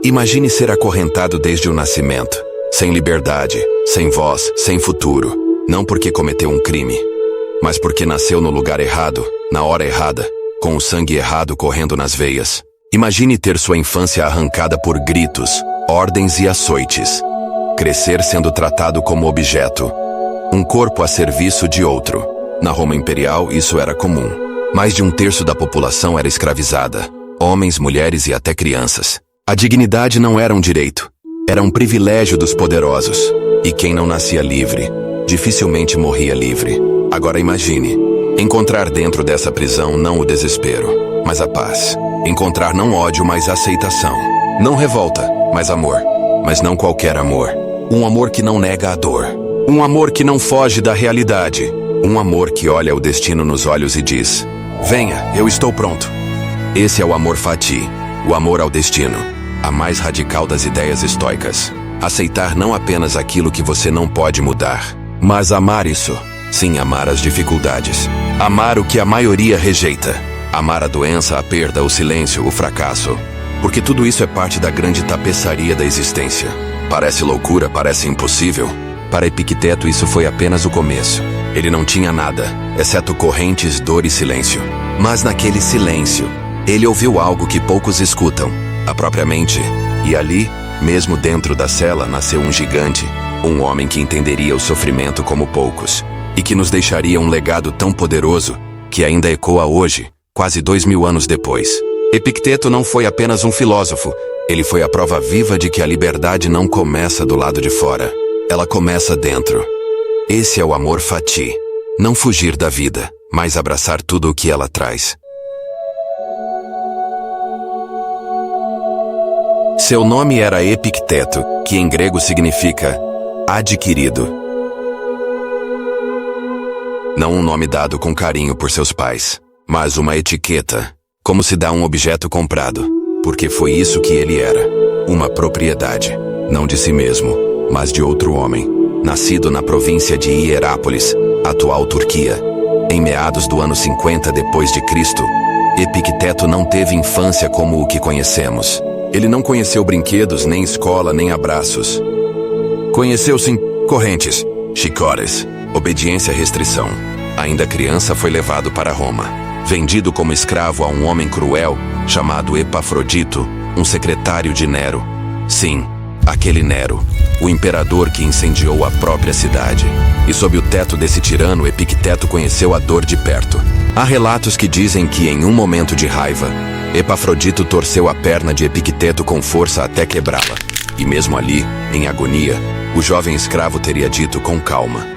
Imagine ser acorrentado desde o nascimento, sem liberdade, sem voz, sem futuro, não porque cometeu um crime, mas porque nasceu no lugar errado, na hora errada, com o sangue errado correndo nas veias. Imagine ter sua infância arrancada por gritos, ordens e açoites. Crescer sendo tratado como objeto, um corpo a serviço de outro. Na Roma Imperial, isso era comum. Mais de 1/3 da população era escravizada, homens, mulheres e até crianças. A dignidade não era um direito, era um privilégio dos poderosos. E quem não nascia livre, dificilmente morria livre. Agora imagine, encontrar dentro dessa prisão não o desespero, mas a paz. Encontrar não ódio, mas aceitação. Não revolta, mas amor. Mas não qualquer amor. Um amor que não nega a dor. Um amor que não foge da realidade. Um amor que olha o destino nos olhos e diz: venha, eu estou pronto. Esse é o amor fati, o amor ao destino. A mais radical das ideias estoicas. Aceitar não apenas aquilo que você não pode mudar, mas amar isso. Sim, amar as dificuldades. Amar o que a maioria rejeita. Amar a doença, a perda, o silêncio, o fracasso. Porque tudo isso é parte da grande tapeçaria da existência. Parece loucura, parece impossível. Para Epicteto isso foi apenas o começo. Ele não tinha nada, exceto correntes, dor e silêncio. Mas naquele silêncio, ele ouviu algo que poucos escutam, a própria mente. E ali, mesmo dentro da cela, nasceu um gigante. Um homem que entenderia o sofrimento como poucos. E que nos deixaria um legado tão poderoso, que ainda ecoa hoje, quase 2000 anos depois. Epicteto não foi apenas um filósofo, ele foi a prova viva de que a liberdade não começa do lado de fora. Ela começa dentro. Esse é o amor fati. Não fugir da vida, mas abraçar tudo o que ela traz. Seu nome era Epicteto, que em grego significa adquirido. Não um nome dado com carinho por seus pais, mas uma etiqueta, como se dá um objeto comprado, porque foi isso que ele era, uma propriedade, não de si mesmo, mas de outro homem, nascido na província de Hierápolis, atual Turquia. Em meados do ano 50 depois de Cristo, Epicteto não teve infância como o que conhecemos. Ele não conheceu brinquedos, nem escola, nem abraços. Conheceu sim correntes, chicotes, obediência e restrição. Ainda criança foi levado para Roma, vendido como escravo a um homem cruel chamado Epafrodito, um secretário de Nero. Sim, aquele Nero, o imperador que incendiou a própria cidade. E sob o teto desse tirano, Epicteto conheceu a dor de perto. Há relatos que dizem que em um momento de raiva, Epafrodito torceu a perna de Epicteto com força até quebrá-la. E mesmo ali, em agonia, o jovem escravo teria dito com calma: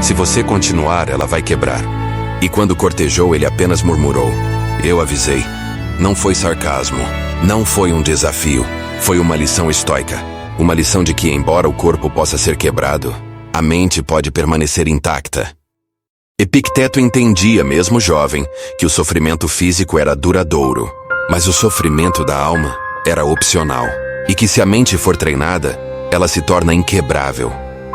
se você continuar, ela vai quebrar. E quando cortejou, ele apenas murmurou: eu avisei. Não foi sarcasmo, não foi um desafio, foi uma lição estoica. Uma lição de que, embora o corpo possa ser quebrado, a mente pode permanecer intacta. Epicteto entendia, mesmo jovem, que o sofrimento físico era duradouro, mas o sofrimento da alma era opcional. E que se a mente for treinada, ela se torna inquebrável,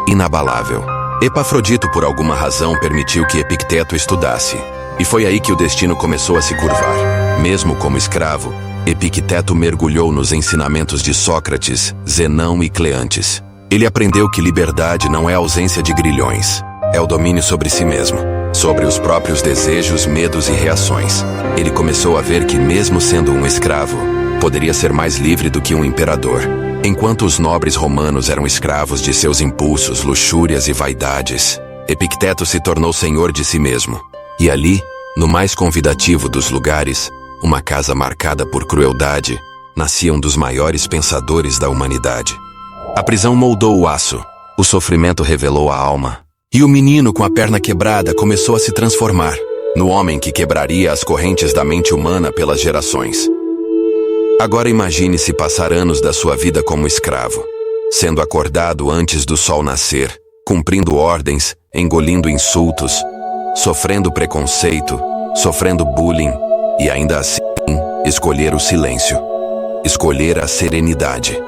inabalável. Epafrodito, por alguma razão, permitiu que Epicteto estudasse. E foi aí que o destino começou a se curvar. Mesmo como escravo, Epicteto mergulhou nos ensinamentos de Sócrates, Zenão e Cleantes. Ele aprendeu que liberdade não é ausência de grilhões, é o domínio sobre si mesmo, sobre os próprios desejos, medos e reações. Ele começou a ver que, mesmo sendo um escravo, poderia ser mais livre do que um imperador. Enquanto os nobres romanos eram escravos de seus impulsos, luxúrias e vaidades, Epicteto se tornou senhor de si mesmo. E ali, no mais convidativo dos lugares, uma casa marcada por crueldade, nascia um dos maiores pensadores da humanidade. A prisão moldou o aço, o sofrimento revelou a alma, e o menino com a perna quebrada começou a se transformar no homem que quebraria as correntes da mente humana pelas gerações. Agora imagine-se passar anos da sua vida como escravo, sendo acordado antes do sol nascer, cumprindo ordens, engolindo insultos, sofrendo preconceito, sofrendo bullying, e ainda assim, escolher o silêncio, escolher a serenidade,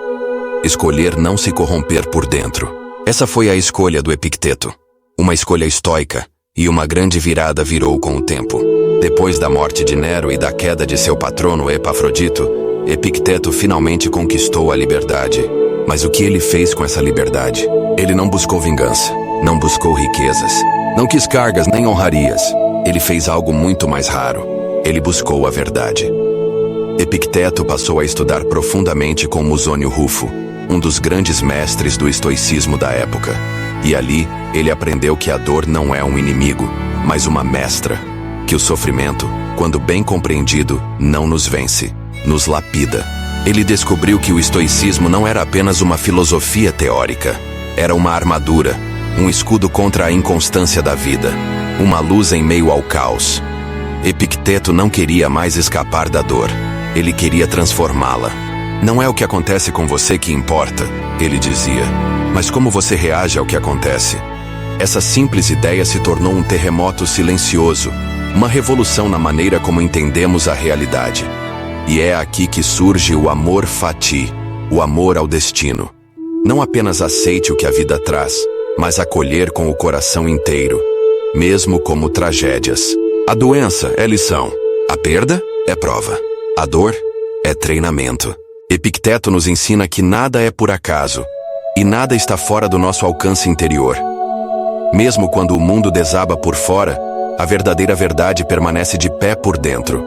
escolher não se corromper por dentro. Essa foi a escolha do Epicteto, uma escolha estoica, e uma grande virada virou com o tempo. Depois da morte de Nero e da queda de seu patrono Epafrodito, Epicteto, Epicteto finalmente conquistou a liberdade. Mas o que ele fez com essa liberdade? Ele não buscou vingança, não buscou riquezas, não quis cargas nem honrarias. Ele fez algo muito mais raro. Ele buscou a verdade. Epicteto passou a estudar profundamente com Musônio Rufo, um dos grandes mestres do estoicismo da época. E ali, ele aprendeu que a dor não é um inimigo, mas uma mestra. Que o sofrimento, quando bem compreendido, não nos vence, nos lapida. Ele descobriu que o estoicismo não era apenas uma filosofia teórica. Era uma armadura, um escudo contra a inconstância da vida, uma luz em meio ao caos. Epicteto não queria mais escapar da dor. Ele queria transformá-la. Não é o que acontece com você que importa, ele dizia, mas como você reage ao que acontece. Essa simples ideia se tornou um terremoto silencioso, uma revolução na maneira como entendemos a realidade. E é aqui que surge o amor fati, o amor ao destino. Não apenas aceite o que a vida traz, mas acolher com o coração inteiro, mesmo como tragédias. A doença é lição, a perda é prova, a dor é treinamento. Epicteto nos ensina que nada é por acaso, e nada está fora do nosso alcance interior. Mesmo quando o mundo desaba por fora, a verdadeira verdade permanece de pé por dentro.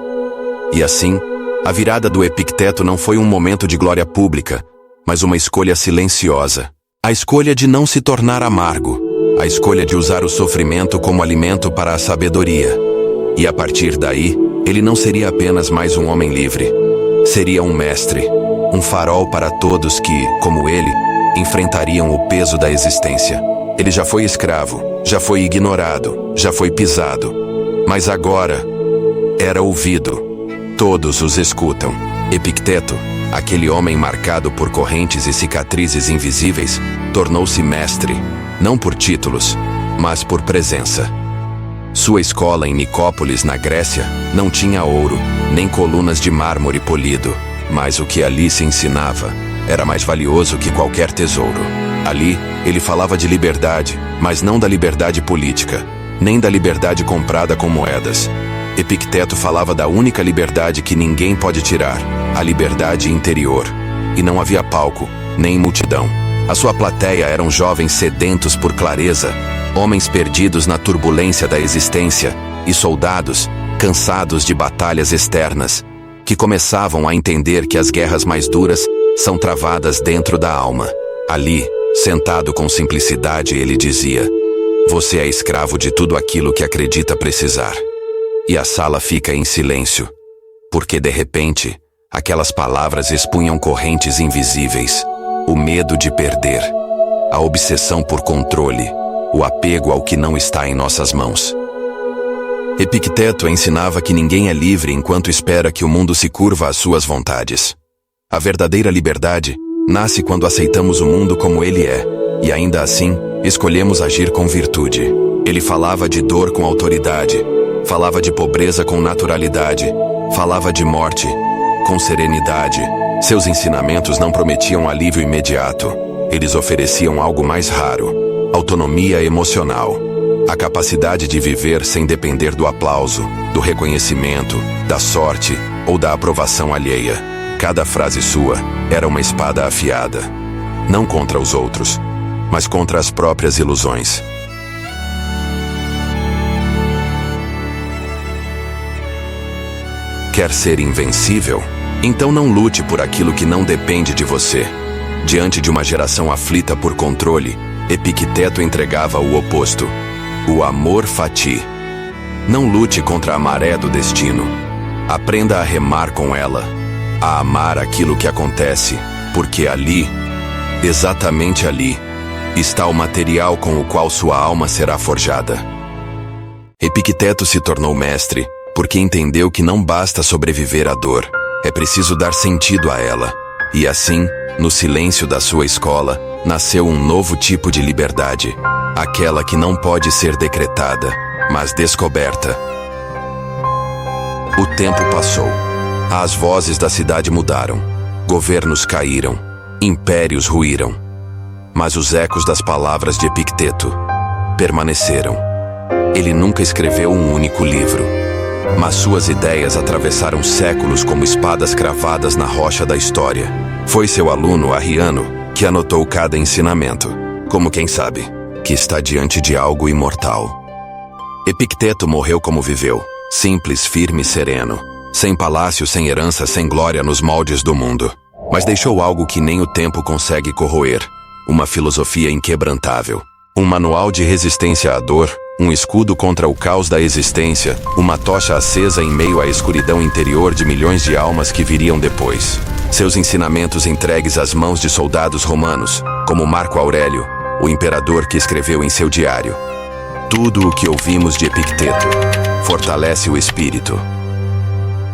E assim, a virada do Epicteto não foi um momento de glória pública, mas uma escolha silenciosa. A escolha de não se tornar amargo, a escolha de usar o sofrimento como alimento para a sabedoria. E a partir daí, ele não seria apenas mais um homem livre. Seria um mestre, um farol para todos que, como ele, enfrentariam o peso da existência. Ele já foi escravo, já foi ignorado, já foi pisado. Mas agora, era ouvido. Todos os escutam. Epicteto, aquele homem marcado por correntes e cicatrizes invisíveis, tornou-se mestre, não por títulos, mas por presença. Sua escola em Nicópolis, na Grécia, não tinha ouro, nem colunas de mármore polido, mas o que ali se ensinava era mais valioso que qualquer tesouro. Ali, ele falava de liberdade, mas não da liberdade política, nem da liberdade comprada com moedas. Epicteto falava da única liberdade que ninguém pode tirar, a liberdade interior. E não havia palco, nem multidão. A sua plateia eram jovens sedentos por clareza, homens perdidos na turbulência da existência, e soldados, cansados de batalhas externas, que começavam a entender que as guerras mais duras são travadas dentro da alma. Ali, sentado com simplicidade, ele dizia: "Você é escravo de tudo aquilo que acredita precisar." E a sala fica em silêncio, porque de repente, aquelas palavras expunham correntes invisíveis, o medo de perder, a obsessão por controle, o apego ao que não está em nossas mãos. Epicteto ensinava que ninguém é livre enquanto espera que o mundo se curva às suas vontades. A verdadeira liberdade nasce quando aceitamos o mundo como ele é, e ainda assim, escolhemos agir com virtude. Ele falava de dor com autoridade, falava de pobreza com naturalidade, falava de morte com serenidade. Seus ensinamentos não prometiam alívio imediato. Eles ofereciam algo mais raro: autonomia emocional. A capacidade de viver sem depender do aplauso, do reconhecimento, da sorte ou da aprovação alheia. Cada frase sua era uma espada afiada, não contra os outros, mas contra as próprias ilusões. Quer ser invencível? Então não lute por aquilo que não depende de você. Diante de uma geração aflita por controle, Epicteto entregava o oposto: o amor fati. Não lute contra a maré do destino. Aprenda a remar com ela, a amar aquilo que acontece, porque ali, exatamente ali, está o material com o qual sua alma será forjada. Epicteto se tornou mestre porque entendeu que não basta sobreviver à dor, é preciso dar sentido a ela. E assim, no silêncio da sua escola, nasceu um novo tipo de liberdade, aquela que não pode ser decretada, mas descoberta. O tempo passou. As vozes da cidade mudaram, governos caíram, impérios ruíram. Mas os ecos das palavras de Epicteto permaneceram. Ele nunca escreveu um único livro. mas suas ideias atravessaram séculos como espadas cravadas na rocha da história. Foi seu aluno, Arriano, que anotou cada ensinamento, como quem sabe que está diante de algo imortal. Epicteto morreu como viveu, simples, firme e sereno, sem palácio, sem herança, sem glória nos moldes do mundo. Mas deixou algo que nem o tempo consegue corroer, uma filosofia inquebrantável, um manual de resistência à dor, um escudo contra o caos da existência, uma tocha acesa em meio à escuridão interior de milhões de almas que viriam depois. Seus ensinamentos entregues às mãos de soldados romanos, como Marco Aurélio, o imperador que escreveu em seu diário: tudo o que ouvimos de Epicteto fortalece o espírito.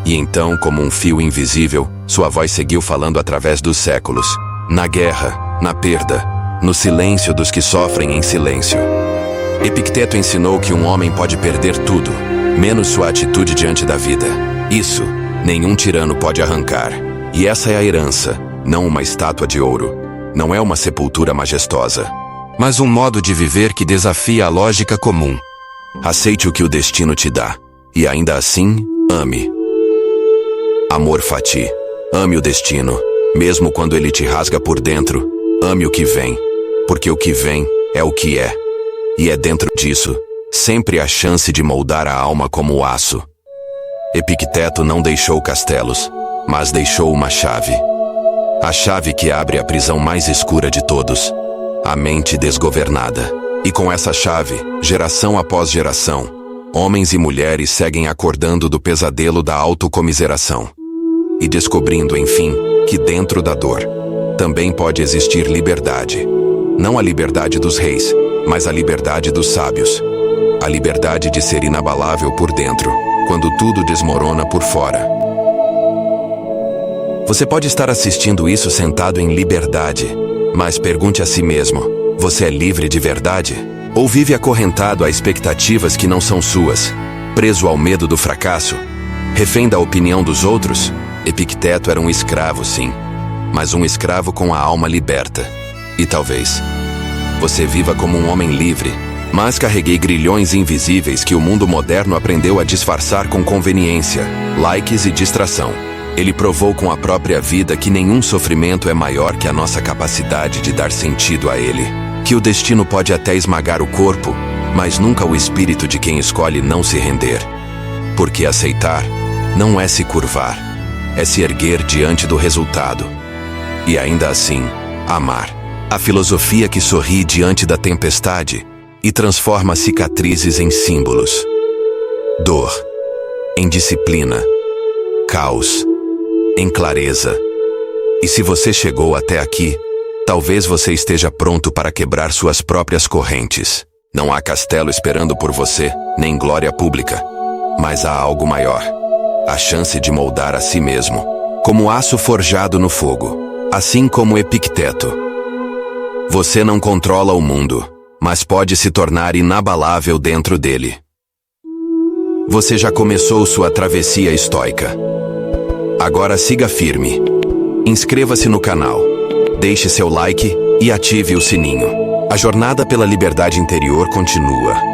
E então, como um fio invisível, sua voz seguiu falando através dos séculos, na guerra, na perda, no silêncio dos que sofrem em silêncio. Epicteto ensinou que um homem pode perder tudo, menos sua atitude diante da vida. Isso, nenhum tirano pode arrancar. E essa é a herança, não uma estátua de ouro. Não é uma sepultura majestosa, mas um modo de viver que desafia a lógica comum. Aceite o que o destino te dá, e ainda assim, ame. Amor fati. Ame o destino, mesmo quando ele te rasga por dentro. Ame o que vem, porque o que vem é o que é. E é dentro disso, sempre a chance de moldar a alma como aço. Epicteto não deixou castelos, mas deixou uma chave. A chave que abre a prisão mais escura de todos, a mente desgovernada. E com essa chave, geração após geração, homens e mulheres seguem acordando do pesadelo da autocomiseração. E descobrindo, enfim, que dentro da dor também pode existir liberdade. Não a liberdade dos reis, mas a liberdade dos sábios. A liberdade de ser inabalável por dentro, quando tudo desmorona por fora. Você pode estar assistindo isso sentado em liberdade, mas pergunte a si mesmo: você é livre de verdade? Ou vive acorrentado a expectativas que não são suas, preso ao medo do fracasso, refém da opinião dos outros? Epicteto era um escravo, sim, mas um escravo com a alma liberta. E talvez você viva como um homem livre, mas carreguei grilhões invisíveis que o mundo moderno aprendeu a disfarçar com conveniência, likes e distração. Ele provou com a própria vida que nenhum sofrimento é maior que a nossa capacidade de dar sentido a ele. Que o destino pode até esmagar o corpo, mas nunca o espírito de quem escolhe não se render. Porque aceitar não é se curvar, é se erguer diante do resultado. E ainda assim, amar. A filosofia que sorri diante da tempestade e transforma cicatrizes em símbolos. Dor em disciplina. Caos em clareza. E se você chegou até aqui, talvez você esteja pronto para quebrar suas próprias correntes. Não há castelo esperando por você, nem glória pública. Mas há algo maior. A chance de moldar a si mesmo, como aço forjado no fogo, assim como Epicteto. Você não controla o mundo, mas pode se tornar inabalável dentro dele. Você já começou sua travessia estoica. Agora siga firme. Inscreva-se no canal, deixe seu like e ative o sininho. A jornada pela liberdade interior continua.